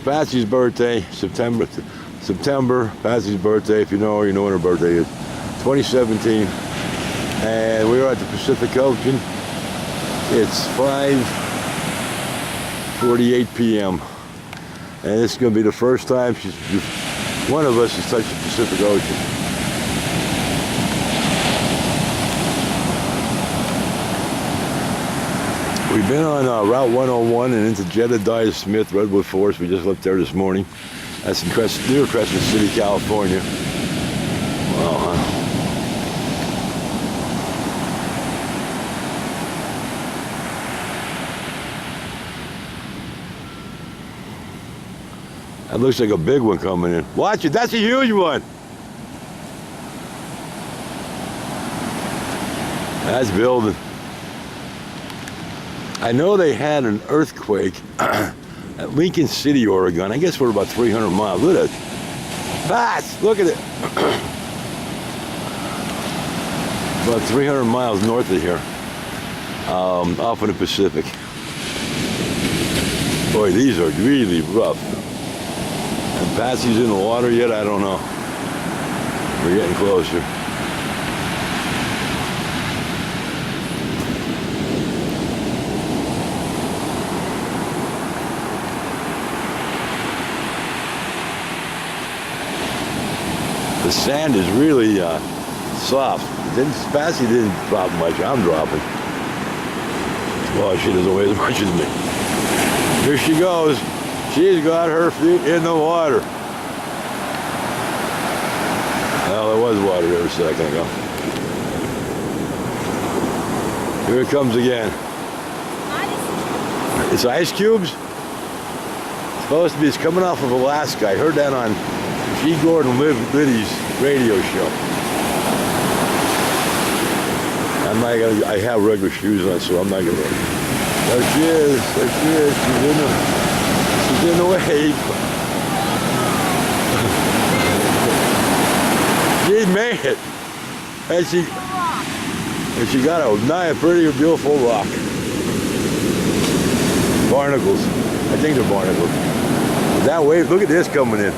Patsy's birthday, September. Patsy's birthday. If you know her, you know when her birthday is. 2017. And we were at the Pacific Ocean. It's 5:48 p.m. And this is going to be the first time one of us has touched the Pacific Ocean. We've been on Route 101 and into Jedediah Smith, Redwood Forest. We just left there this morning. That's in near Crescent City, California. Wow, huh? That looks like a big one coming in. Watch it, that's a huge one. That's building. I know they had an earthquake at Lincoln City, Oregon. I guess we're about 300 miles. Look at it. Bats, look at it. About 300 miles north of here, off of the Pacific. Boy, these are really rough. And Patsy's in the water yet? I don't know. We're getting closer. The sand is really soft. Patsy didn't drop much. I'm dropping. Well, she doesn't weigh as much as me. Here she goes. She's got her feet in the water. Well, there was water there a second ago. Here it comes again. It's ice cubes? It's supposed to be. It's coming off of Alaska. I heard that on G. Gordon Liddy's radio show. I'm not gonna. I have regular shoes on, so I'm not gonna. There she is. There she is. She's in the wave. She made it, and she got a nice, pretty, beautiful rock. Barnacles. I think they're barnacles. That wave. Look at this coming in.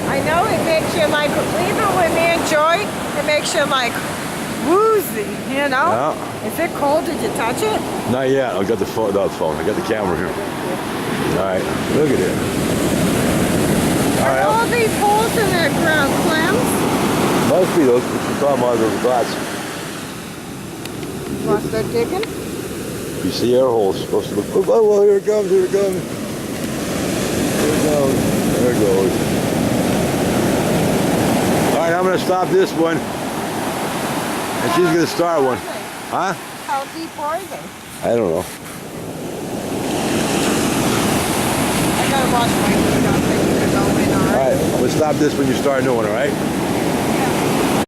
I know it makes you like, even when we enjoy, it makes you like woozy, you know? Yeah. Is it cold? Did you touch it? Not yet. I got the phone. I got the camera here. All right. Look at it. Are all these holes in the ground clams? Must be those. She's talking about those dots. Want to start digging? You see air holes. Supposed to look. Oh, here it comes. Here it comes. Here it goes. There it goes. All right, I'm going to stop this one. And she's going to start one. Huh? How deep are they? I don't know. I got to wash my feet off. They need to go in, all All right? right, I'm going to stop this when you start a new one, all right?